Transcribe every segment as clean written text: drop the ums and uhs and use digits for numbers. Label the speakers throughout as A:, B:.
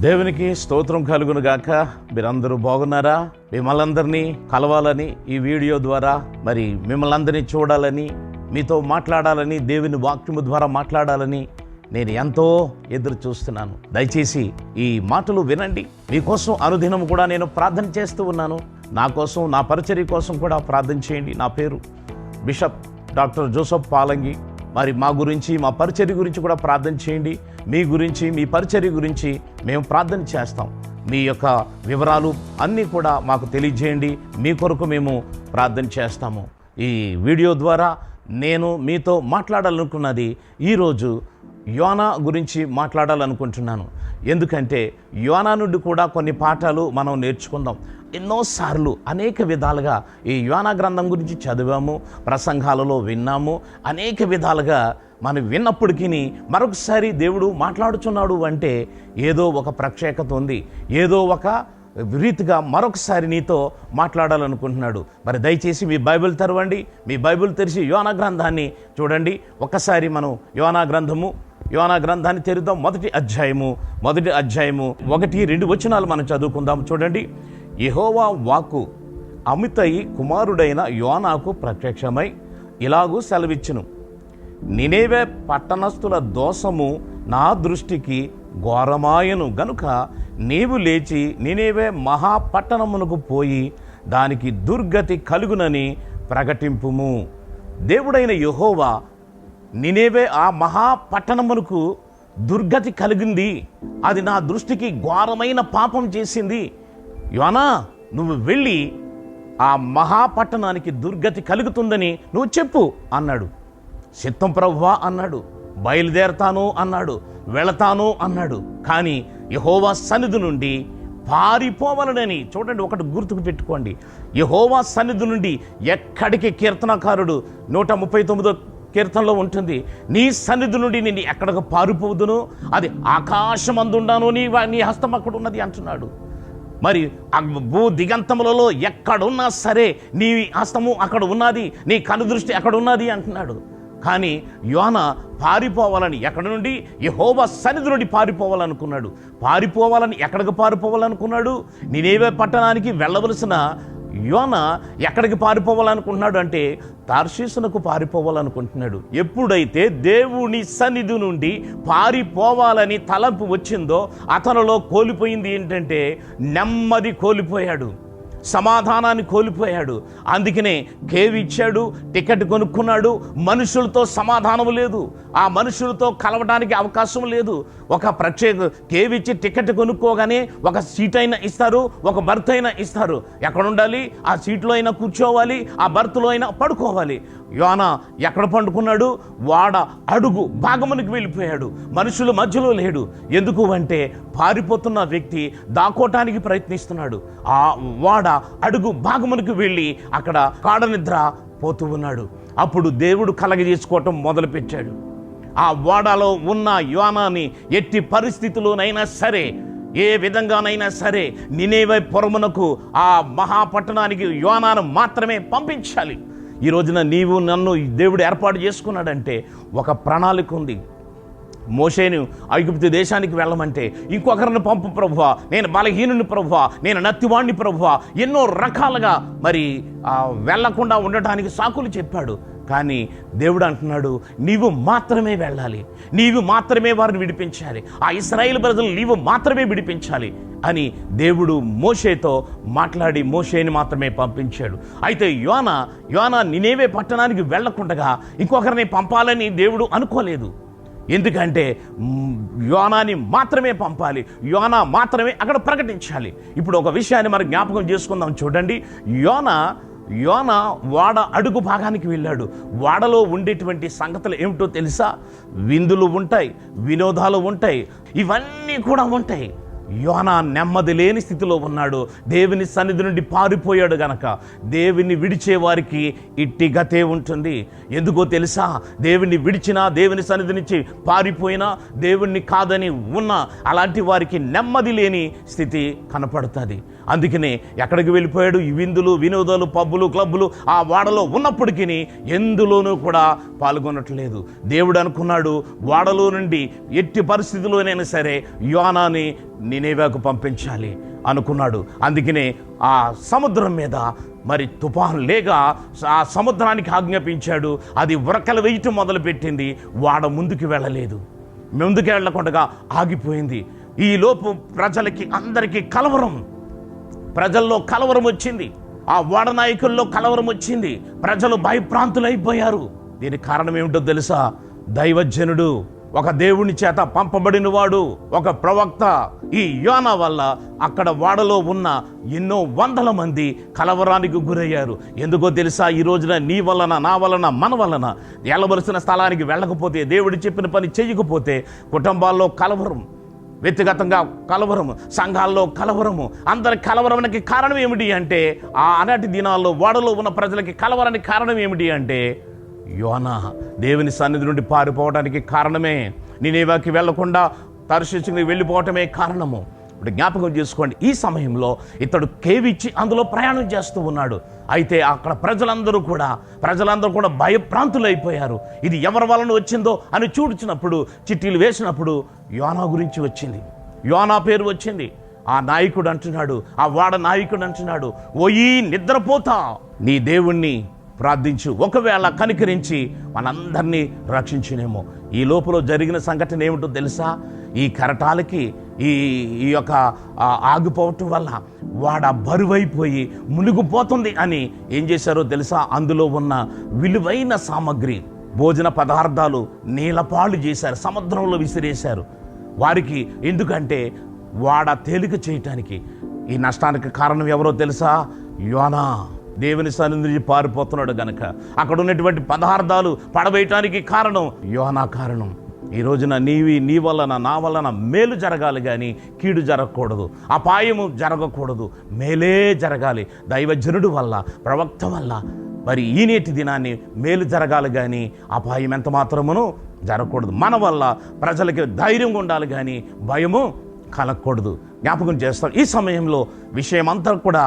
A: దేవునికి స్తోత్రం కలుగును గాక. మీరందరూ బాగున్నారా? మిమ్మల్ని అందరినీ కలవాలని ఈ వీడియో ద్వారా మిమ్మల్ని అందరినీ చూడాలని, మీతో మాట్లాడాలని, దేవుని వాక్యము ద్వారా మాట్లాడాలని నేను ఎంతో ఎదురు చూస్తున్నాను. దయచేసి ఈ మాటలు వినండి. మీకోసం అనుదినం కూడా నేను ప్రార్థన చేస్తూ ఉన్నాను. నా కోసం, నా పరిచర్య కోసం కూడా ప్రార్థన చేయండి. నా పేరు బిషప్ డాక్టర్ జోసెఫ్ పాలంగి. మా గురించి, మా పరిచర్య గురించి కూడా ప్రార్థన చేయండి. మీ గురించి, మీ పరిచర్య గురించి మేము ప్రార్థన చేస్తాం. మీ యొక్క వివరాలు అన్నీ కూడా మాకు తెలియజేయండి. మీ కొరకు మేము ప్రార్థన చేస్తాము. ఈ వీడియో ద్వారా నేను మీతో మాట్లాడాలనుకున్నది ఈరోజు యోనా గురించి మాట్లాడాలనుకుంటున్నాను. ఎందుకంటే యోనా నుండి కూడా కొన్ని పాఠాలు మనం నేర్చుకుందాం. ఎన్నోసార్లు అనేక విధాలుగా ఈ యోనా గ్రంథం గురించి చదివాము, ప్రసంగాలలో విన్నాము. అనేక విధాలుగా మనం విన్నప్పటికీ మరొకసారి దేవుడు మాట్లాడుచున్నాడు అంటే ఏదో ఒక ప్రత్యేకత ఉంది, ఏదో ఒక రీతిగా మరొకసారి నీతో మాట్లాడాలనుకుంటున్నాడు. దయచేసి మీ బైబిల్ తెరవండి. మీ బైబిల్ తెరిచి యోనా గ్రంథాన్ని చూడండి. ఒక్కసారి మనం యోనా గ్రంథాన్ని తెరుద్దాం. మొదటి అధ్యాయము 1-2 వచనాలు మనం చదువుకుందాం. చూడండి. యెహోవా వాక్కు అమిత్తయి కుమారుడైన యోనాకు ప్రత్యక్షమై ఇలాగూ సెలవిచ్చును. నినేవే పట్టణస్థుల దోషము నా దృష్టికి ఘోరమాయను గనుక నీవు లేచి నినేవే మహాపట్టణమునకు పోయి దానికి దుర్గతి కలుగునని ప్రకటింపుము. దేవుడైన యెహోవా నినేవే ఆ మహాపట్టణమునకు దుర్గతి కలిగింది, అది నా దృష్టికి ఘోరమైన పాపం చేసింది. యోనా, నువ్వు వెళ్ళి ఆ మహాపట్టణానికి దుర్గతి కలుగుతుందని నువ్వు చెప్పు అన్నాడు. చిత్తం ప్రభువా అన్నాడు. బయలుదేరతాను అన్నాడు. వెళతాను అన్నాడు. కానీ యెహోవా సన్నిధి నుండి పారిపోవాలని, చూడండి, ఒకటి గుర్తుకు పెట్టుకోండి. యెహోవా సన్నిధి నుండి ఎక్కడికి కీర్తనకారుడు 139వ కీర్తనలో ఉంటుంది, నీ సన్నిధి నుండి నేను ఎక్కడికి పారిపోదును, అది ఆకాశమందుండాను, నీ హస్తం అక్కడ ఉన్నది అంటున్నాడు. భూ దిగంతములలో ఎక్కడున్నా సరే నీ హస్తము అక్కడ ఉన్నది, నీ కనుదృష్టి అక్కడ ఉన్నది అంటున్నాడు. కానీ యోనా పారిపోవాలని, ఎక్కడి నుండి? యెహోవా సన్నిధి నుండి పారిపోవాలనుకున్నాడు. ఎక్కడికి పారిపోవాలనుకున్నాడు? నినేవే పట్టణానికి వెళ్ళవలసిన యోనా ఎక్కడికి పారిపోవాలనుకుంటున్నాడు అంటే తార్షీషునకు పారిపోవాలనుకుంటున్నాడు. ఎప్పుడైతే దేవుని సన్నిధి నుండి పారిపోవాలని తలంపు వచ్చిందో అతనిలో కోల్పోయింది ఏంటంటే నెమ్మది కోల్పోయాడు, సమాధానాన్ని కోల్పోయాడు. అందుకనే కేవ్ ఇచ్చాడు, టికెట్ కొనుక్కున్నాడు. మనుషులతో సమాధానం లేదు, ఆ మనుషులతో కలవడానికి అవకాశం లేదు. ఒక ప్రత్యేక కేవ్ ఇచ్చి టికెట్ కొనుక్కోగానే ఒక సీట్ అయినా ఇస్తారు, ఒక బర్త్ అయినా ఇస్తారు. ఎక్కడ ఉండాలి? ఆ సీట్లో అయినా కూర్చోవాలి, ఆ బర్త్లో అయినా పడుకోవాలి. యోనా ఎక్కడ పండుకున్నాడు? వాడ అడుగు భాగమునికి వెళ్ళిపోయాడు, మనుషుల మధ్యలో లేడు. ఎందుకు అంటే పారిపోతున్న వ్యక్తి దాక్కోటానికి ప్రయత్నిస్తున్నాడు. ఆ వాడ అడుగు భాగమునికి వెళ్ళి అక్కడ కాడ నిద్ర పోతూ ఉన్నాడు. అప్పుడు దేవుడు కలగజేసుకోవటం మొదలుపెట్టాడు. ఆ ఓడలో ఉన్న యోనాని ఎట్టి పరిస్థితుల్లోనైనా సరే, ఏ విధంగానైనా సరే నినేవే పురమునకు, ఆ మహాపట్టణానికి యోనాను మాత్రమే పంపించాలి. ఈ రోజున నీవు నన్ను దేవుడు ఏర్పాటు చేసుకున్నాడంటే ఒక ప్రణాళిక ఉంది. మోషేను ఐగుప్తు దేశానికి వెళ్ళమంటే ఇంకొకరిని పంపు ప్రభువా, నేను బలహీనుని ప్రభువా, నేను నత్తివాణ్ణి ప్రభువా, ఎన్నో రకాలుగా వెళ్లకుండా ఉండటానికి సాకులు చెప్పాడు. కానీ దేవుడు అంటున్నాడు, నీవు మాత్రమే వెళ్ళాలి, నీవు మాత్రమే వారిని విడిపించాలి, ఆ ఇశ్రాయేలు ప్రజలు నీవు మాత్రమే విడిపించాలి అని దేవుడు మోషేతో మాట్లాడి మోషేని మాత్రమే పంపించాడు. అయితే యోనా నినేవే పట్టణానికి వెళ్ళకుండగా ఇంకొకరిని పంపాలని దేవుడు అనుకోలేదు. ఎందుకంటే యోనాని మాత్రమే పంపాలి, యోనా మాత్రమే అక్కడ ప్రకటించాలి. ఇప్పుడు ఒక విషయాన్ని మనం జ్ఞాపకం చేసుకుందాం. చూడండి, యోనా వాడ అడుగు భాగానికి వెళ్ళాడు. వాడలో ఉండేటువంటి సంగతులు ఏమిటో తెలుసా? విందులు ఉంటాయి, వినోదాలు ఉంటాయి, ఇవన్నీ కూడా ఉంటాయి. యోనా నెమ్మది లేని స్థితిలో ఉన్నాడు. దేవుని సన్నిధి నుండి పారిపోయాడు గనక దేవుని విడిచే వారికి ఇట్టి గతే ఉంటుంది. ఎందుకో తెలుసా? దేవుని విడిచినా, దేవుని సన్నిధి నుంచి పారిపోయినా, దేవుణ్ణి కాదని ఉన్నా అలాంటి వారికి నెమ్మది లేని స్థితి కనపడుతుంది. అందుకనే ఎక్కడికి వెళ్ళిపోయాడు? ఈ విందులు, వినోదాలు, పబ్బులు, క్లబ్బులు ఆ వాడలో ఉన్నప్పటికీ ఎందులోనూ కూడా పాల్గొనట్లేదు. దేవుడు అనుకున్నాడు, వాడలో నుండి ఎట్టి పరిస్థితుల్లోనైనా సరే యోనాని నినేవేకు పంపించాలి అనుకున్నాడు. అందుకనే ఆ సముద్రం మీద మరి తుఫాను లేక ఆ సముద్రానికి ఆజ్ఞాపించాడు. అది ఉరకలు వేయటం మొదలుపెట్టింది. వాడ ముందుకు వెళ్ళలేదు, ముందుకు వెళ్ళకుండా ఆగిపోయింది. ఈలోపు ప్రజలకి అందరికీ కలవరం, ప్రజల్లో కలవరం వచ్చింది. ఆ వాడ నాయకుల్లో కలవరం వచ్చింది. ప్రజలు భయభ్రాంతులైపోయారు. దీనికి కారణం ఏమిటో తెలుసా? దైవజనుడు, ఒక దేవుని చేత పంపబడిన వాడు, ఒక ప్రవక్త ఈ యోనా వల్ల అక్కడ వాడలో ఉన్న ఎన్నో వందల మంది కలవరానికి గురయ్యారు. ఎందుకో తెలుసా? ఈ రోజున నీ వలన, నా వలన, మన వలన వెళ్ళవలసిన స్థలానికి వెళ్ళకపోతే, దేవుడు చెప్పిన పని చేయకపోతే కుటుంబాల్లో కలవరం, వ్యక్తిగతంగా కలవరము, సంఘాల్లో కలవరము, అందరి కలవరానికి కారణం ఏమిటి అంటే, ఆ ఆనాటి దినాల్లో వాడలో ఉన్న ప్రజలకి కలవరానికి కారణం ఏమిటి అంటే యోనా దేవుని సన్నిధి నుండి పారిపోవడానికి కారణమే. నినేవేకి వెళ్లకుండా తర్షీషుకి వెళ్ళిపోవటమే కారణము. ఇప్పుడు జ్ఞాపకం చేసుకోండి, ఈ సమయంలో ఇతడు కేవిచ్చి అందులో ప్రయాణం చేస్తూ ఉన్నాడు. అయితే అక్కడ ప్రజలందరూ కూడా భయప్రాంతులైపోయారు. ఇది ఎవరి వలన వచ్చిందో అని చూడ్చినప్పుడు, చిట్టీలు వేసినప్పుడు యోనా గురించి వచ్చింది, యోనా పేరు వచ్చింది. ఆ నాయకుడు అంటున్నాడు, ఆ వాడ నాయకుడు అంటున్నాడు, ఓయి నిద్రపోతా, నీ దేవుణ్ణి ప్రార్థించు, ఒకవేళ కనికరించి మనందరినీ రక్షించునేమో. ఈ లోపల జరిగిన సంఘటన ఏమిటో తెలుసా? ఈ కెరటాలకి ఈ యొక్క ఆగిపోవటం వల్ల వాడ బరువైపోయి మునిగిపోతుంది అని ఏం చేశారో తెలుసా? అందులో ఉన్న విలువైన సామగ్రి, భోజన పదార్థాలు నీలపాలు చేశారు, సముద్రంలో విసిరేశారు వారికి. ఎందుకంటే వాడ తేలిక చేయటానికి. ఈ నష్టానికి కారణం ఎవరో తెలుసా? యోనా. దేవుని సన్నిధి పారిపోతున్నాడు గనక అక్కడ ఉన్నటువంటి పదార్థాలు పడవేయటానికి కారణం యోనా కారణం. ఈ రోజున నీ వలన, నా వలన మేలు జరగాలి కానీ కీడు జరగకూడదు, అపాయము జరగకూడదు, మేలే జరగాలి. దైవజనుడు వల్ల, ప్రవక్త వల్ల మరి ఈనేటి దినాన్ని మేలు జరగాలి కానీ అపాయం ఎంత మాత్రమును జరగకూడదు. మన వల్ల ప్రజలకి ధైర్యంగా ఉండాలి కానీ భయము కలగకూడదు. జ్ఞాపకం చేస్తాం. ఈ సమయంలో విషయం అంతా కూడా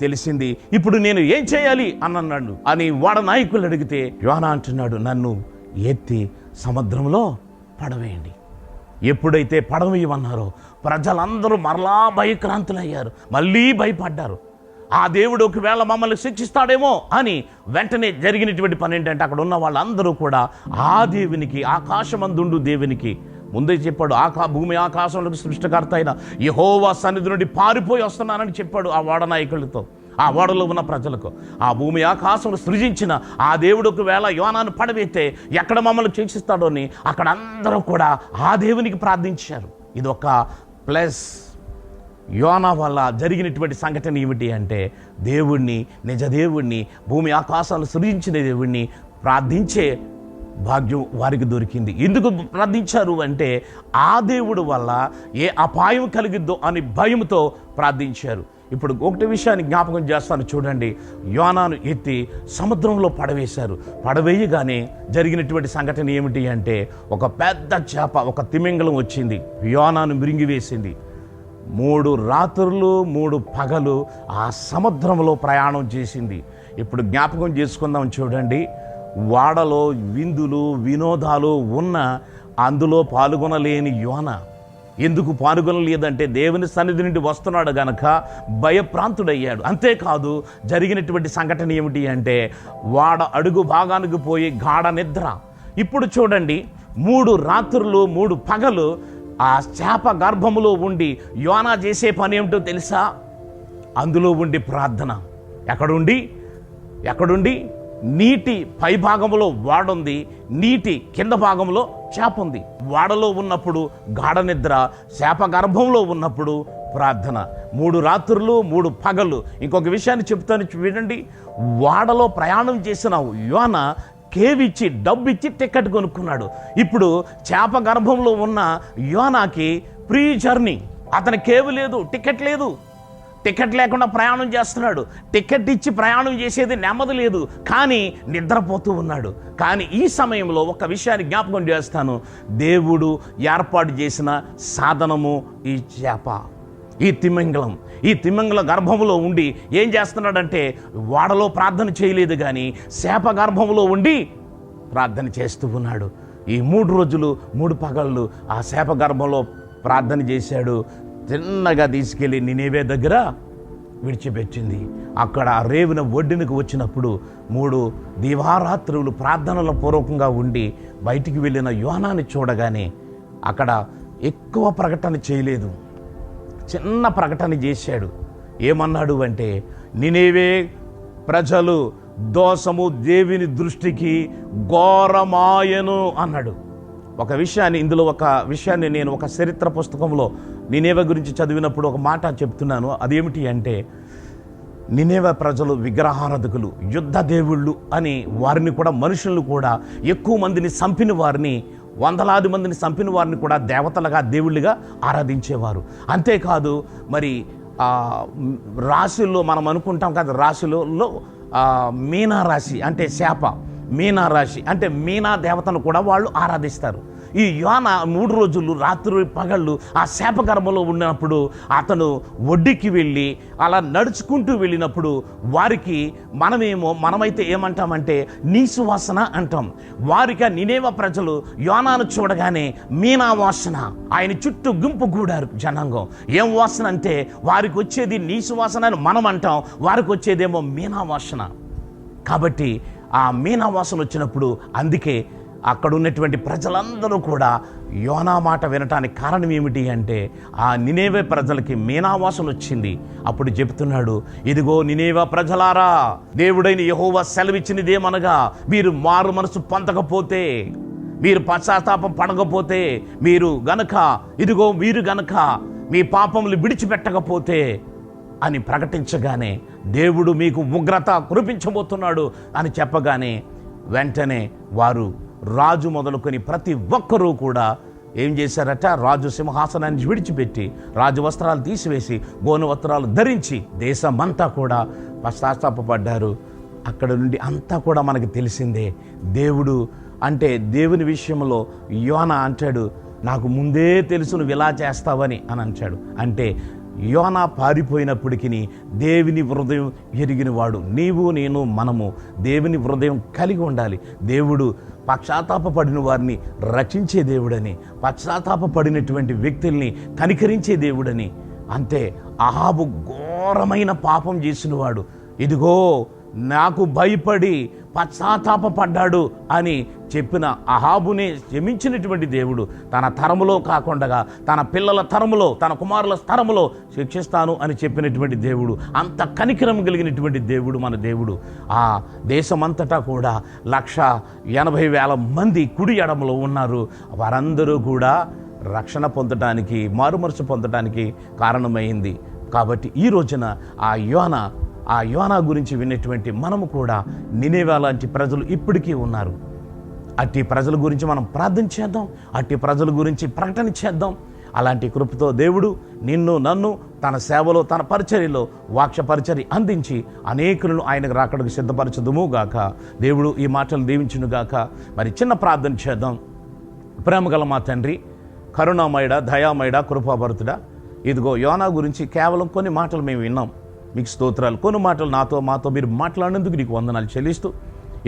A: తెలిసింది. ఇప్పుడు నేను ఏం చేయాలి అన్నాడు అని వాడ నాయకులు అడిగితే యోనా అంటున్నాడు, నన్ను ఎత్తి సముద్రంలో పడవేయండి. ఎప్పుడైతే పడవేయమన్నారో ప్రజలందరూ మరలా భయక్రాంతులయ్యారు, మళ్ళీ భయపడ్డారు. ఆ దేవుడు ఒకవేళ మమ్మల్ని శిక్షిస్తాడేమో అని వెంటనే జరిగినటువంటి పని ఏంటంటే, అక్కడ ఉన్న వాళ్ళందరూ కూడా ఆ దేవునికి, ఆకాశమందుండు దేవునికి, ముందే చెప్పాడు, భూమి ఆకాశంలోకి సృష్టికర్త అయిన యెహోవా సన్నిధి నుండి పారిపోయి వస్తున్నానని చెప్పాడు ఆ వాడ నాయకులతో, ఆ వాడలో ఉన్న ప్రజలకు. ఆ భూమి ఆకాశంలో సృజించిన ఆ దేవుడు ఒకవేళ యోనాను పడవేస్తే ఎక్కడ మమ్మల్ని శిక్షిస్తాడో అని అక్కడ అందరూ కూడా ఆ దేవునికి ప్రార్థించారు. ఇది ఒక ప్లస్. యోనా వల్ల జరిగినటువంటి సంఘటన ఏమిటి అంటే, దేవుణ్ణి, నిజ దేవుణ్ణి, భూమి ఆకాశాలను సృజించిన దేవుణ్ణి ప్రార్థించే భాగ్యం వారికి దొరికింది. ఎందుకు ప్రార్థించారు అంటే, ఆ దేవుడు వల్ల ఏ అపాయం కలిగిద్దో అని భయంతో ప్రార్థించారు. ఇప్పుడు ఒకటి విషయాన్ని జ్ఞాపకం చేస్తాను చూడండి. యోనాను ఎత్తి సముద్రంలో పడవేశారు. పడవేయగానే జరిగినటువంటి సంఘటన ఏమిటి అంటే, ఒక పెద్ద చేప, ఒక తిమింగలం వచ్చింది, యోనాను మిరింగివేసింది. 3 రాత్రులు 3 పగలు ఆ సముద్రంలో ప్రయాణం చేసింది. ఇప్పుడు జ్ఞాపకం చేసుకుందాం చూడండి. వాడలో విందులు వినోదాలు ఉన్న అందులో పాల్గొనలేని యోనా ఎందుకు పాల్గొనలేదంటే, దేవుని సన్నిధి నుండి వస్తున్నాడు గనక భయప్రాంతుడయ్యాడు. అంతేకాదు, జరిగినటువంటి సంఘటన ఏమిటి అంటే, వాడ అడుగు భాగానికి పోయి గాఢ నిద్ర. ఇప్పుడు చూడండి, 3 రాత్రులు 3 పగలు ఆ చేప గర్భములో ఉండి యోనా చేసే పని ఏమిటో తెలుసా? అందులో ఉండి ప్రార్థన. ఎక్కడుండి నీటి పై భాగంలో వాడుంది, నీటి కింద భాగంలో చేప ఉంది. వాడలో ఉన్నప్పుడు గాఢ నిద్ర, చేప గర్భంలో ఉన్నప్పుడు ప్రార్థన. 3 రాత్రులు 3 పగలు. ఇంకొక విషయాన్ని చెప్తాను వినండి. వాడలో ప్రయాణం చేసిన యోనా కేవిచ్చి, డబ్బిచ్చి టికెట్ కొనుక్కున్నాడు. ఇప్పుడు చేప గర్భంలో ఉన్న యోనాకి ప్రీ జర్నీ, అతని కేవు లేదు, టికెట్ లేదు. టికెట్ లేకుండా ప్రయాణం చేస్తున్నాడు. టికెట్ ఇచ్చి ప్రయాణం చేసేది నెమ్మది లేదు, కానీ నిద్రపోతూ ఉన్నాడు. కానీ ఈ సమయంలో ఒక విషయాన్ని జ్ఞాపకం చేస్తాను. దేవుడు ఏర్పాటు చేసిన సాధనము ఈ చేప, ఈ తిమింగలం. ఈ తిమింగల గర్భంలో ఉండి ఏం చేస్తున్నాడంటే, వాడలో ప్రార్థన చేయలేదు కానీ చేప గర్భంలో ఉండి ప్రార్థన చేస్తూ ఉన్నాడు. ఈ 3 రోజులు 3 పగళ్ళు ఆ చేప గర్భంలో ప్రార్థన చేశాడు. తిన్నగా తీసుకెళ్ళి నినేవే దగ్గర విడిచిపెట్టింది. అక్కడ ఆ రేవున ఒడ్డునకు వచ్చినప్పుడు 3 దివారాత్రులు ప్రార్థనల పూర్వకంగా ఉండి బయటికి వెళ్ళిన యోనాని చూడగానే అక్కడ ఎక్కువ ప్రకటన చేయలేదు, చిన్న ప్రకటన చేశాడు. ఏమన్నాడు అంటే, నినేవే ప్రజలు దోషము దేవుని దృష్టికి ఘోరమాయను అన్నాడు. ఇందులో ఒక విషయాన్ని నేను ఒక చరిత్ర పుస్తకంలో నినేవే గురించి చదివినప్పుడు ఒక మాట చెప్తున్నాను. అదేమిటి అంటే, నినేవే ప్రజలు విగ్రహారాధకులు, యుద్ధ దేవుళ్ళు అని వారిని కూడా, మనుషులను కూడా, ఎక్కువ మందిని చంపిన వారిని, వందలాది మందిని చంపిన వారిని కూడా దేవతలుగా దేవుళ్ళుగా ఆరాధించేవారు. అంతేకాదు మరి రాశుల్లో మనం అనుకుంటాం కదా, రాశులలో మీనా రాశి అంటే శాప, మీనా రాశి అంటే మీనా దేవతను కూడా వాళ్ళు ఆరాధిస్తారు. ఈ యోనా 3 రోజులు రాత్రి పగళ్ళు ఆ శాపగర్భంలో ఉన్నప్పుడు అతను ఒడ్డుకి వెళ్ళి అలా నడుచుకుంటూ వెళ్ళినప్పుడు వారికి మనమైతే ఏమంటామంటే నీసు వాసన అంటాం. వారికి నినేవే ప్రజలు యోనాను చూడగానే మీనా వాసన, ఆయన చుట్టూ గుంపు కూడారు జనాంగం. ఏం వాసన అంటే వారికి వచ్చేది నీసు వాసన అని మనం అంటాం, వారికి వచ్చేదేమో మీనా వాసన. కాబట్టి ఆ మీనా వాసన వచ్చినప్పుడు అందుకే అక్కడ ఉన్నటువంటి ప్రజలందరూ కూడా యోనా మాట వినటానికి కారణం ఏమిటి అంటే, ఆ నినేవే ప్రజలకి మీనావాసన వచ్చింది. అప్పుడు చెప్తున్నాడు, ఇదిగో నినేవే ప్రజలారా, దేవుడైన యెహోవా సెలవిచ్చినదేమనగా, మీరు మారు మనసు పొందకపోతే, మీరు పశ్చాత్తాపం పడకపోతే, మీరు గనక మీ పాపములు విడిచిపెట్టకపోతే అని ప్రకటించగానే, దేవుడు మీకు ఉగ్రత కురిపించబోతున్నాడు అని చెప్పగానే వెంటనే వారు రాజు మొదలుకొని ప్రతి ఒక్కరూ కూడా ఏం చేశారట, రాజు సింహాసనాన్ని విడిచిపెట్టి రాజు వస్త్రాలు తీసివేసి గోను వస్త్రాలు ధరించి దేశమంతా కూడా పశ్చాత్తాపపడ్డారు. అక్కడ నుండి అంతా కూడా మనకి తెలిసిందే. దేవుడు అంటే దేవుని విషయంలో యోనా అంటాడు, నాకు ముందే తెలుసు నువ్వు ఇలా చేస్తావని అని అంటాడు. అంటే యోనా పారిపోయినప్పటికీ దేవుని హృదయం ఎరిగినవాడు. నీవు నేను మనము దేవుని హృదయం కలిగి ఉండాలి. దేవుడు పశ్చాత్తాపపడిన వారిని రక్షించే దేవుడని, పశ్చాత్తాపపడినటువంటి వ్యక్తుల్ని కనికరించే దేవుడని. అంతే, అహాబు ఘోరమైన పాపం చేసినవాడు. ఇదిగో నాకు భయపడి పశ్చాత్తాపపడ్డాడు అని చెప్పిన అహాబునే క్షమించినటువంటి దేవుడు తన తరములో కాకుండా తన పిల్లల తరములో, తన కుమారుల తరములో శిక్షిస్తాను అని చెప్పినటువంటి దేవుడు, అంత కనికరం కలిగినటువంటి దేవుడు మన దేవుడు. ఆ దేశమంతటా కూడా 180,000 మంది కుడి ఎడమలో ఉన్నారు. వారందరూ కూడా రక్షణ పొందడానికి, మారుమనసు పొందడానికి కారణమైంది. కాబట్టి ఈ రోజున ఆ యోనా గురించి విన్నటువంటి మనము కూడా నినేవే లాంటి ప్రజలు ఇప్పటికీ ఉన్నారు. అట్టి ప్రజల గురించి మనం ప్రార్థన చేద్దాం, అట్టి ప్రజల గురించి ప్రకటన చేద్దాం. అలాంటి కృపతో దేవుడు నిన్ను నన్ను తన సేవలో, తన పరిచర్యలో, వాక్య పరిచర్య అందించి అనేకులను ఆయనకు రాకడకు సిద్ధపరచదుము గాక. దేవుడు ఈ మాటలు దీవించును గాక. మరి చిన్న ప్రార్థన చేద్దాం. ప్రేమగల మా తండ్రి, కరుణామయుడ, దయామయుడ, కృపాభరితుడా, ఇదిగో యోనా గురించి కేవలం కొన్ని మాటలు మేము విన్నాం. మీకు స్తోత్రాలు. కొన్ని మాటలు మాతో మీరు మాట్లాడినందుకు నీకు వందనాలు చెల్లిస్తూ,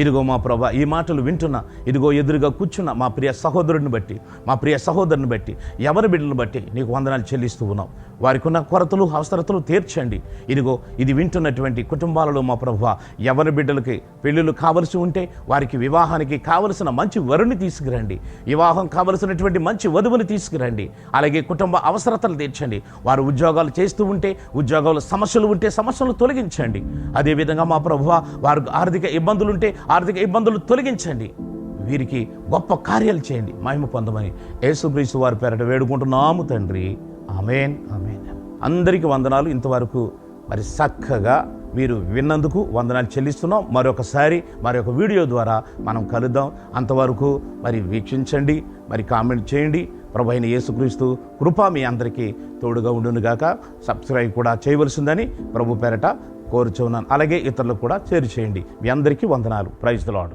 A: ఇదిగో మా ప్రభా, ఈ మాటలు వింటున్నా, ఇదిగో ఎదురుగా కూర్చున్న మా ప్రియ సహోదరుని బట్టి, మా ప్రియ సహోదరుని బట్టి, ఎవరి బిడ్డలను బట్టి నీకు వందనాలు చెల్లిస్తూ ఉన్నాం. వారికి ఉన్న కొరతలు, అవసరతలు తీర్చండి. ఇదిగో ఇది వింటున్నటువంటి కుటుంబాలలో మా ప్రభువా, ఎవరి బిడ్డలకి పెళ్ళిళ్ళు కావలసి ఉంటే వారికి వివాహానికి కావలసిన మంచి వరుని తీసుకురండి, వివాహం కావలసినటువంటి మంచి వధువుని తీసుకురండి. అలాగే కుటుంబ అవసరతలు తీర్చండి. వారు ఉద్యోగాలు చేస్తూ ఉంటే, ఉద్యోగాలు సమస్యలు ఉంటే సమస్యలు తొలగించండి. అదేవిధంగా మా ప్రభువా, వారికి ఆర్థిక ఇబ్బందులుంటే ఆర్థిక ఇబ్బందులు తొలగించండి. వీరికి గొప్ప కార్యాలు చేయండి, మహిమ పొందమని యేసుక్రీస్తు వారి పేరట వేడుకుంటున్నాము తండ్రి. ఆమేన్, ఆమేన్. అందరికీ వందనాలు. ఇంతవరకు మరి చక్కగా మీరు విన్నందుకు వందనాలు చెల్లిస్తున్నాం. మరొక వీడియో ద్వారా మనం కలుద్దాం. అంతవరకు మరి వీక్షించండి, మరి కామెంట్ చేయండి. ప్రభువైన యేసుక్రీస్తు కృప మీ అందరికీ తోడుగా ఉండునుగాక. సబ్స్క్రైబ్ కూడా చేయవలసిందని ప్రభు పేరట కోరుచున్నాను. అలాగే ఇతరులకు కూడా షేర్ చేయండి. మీ అందరికీ వందనాలు. Praise the lord.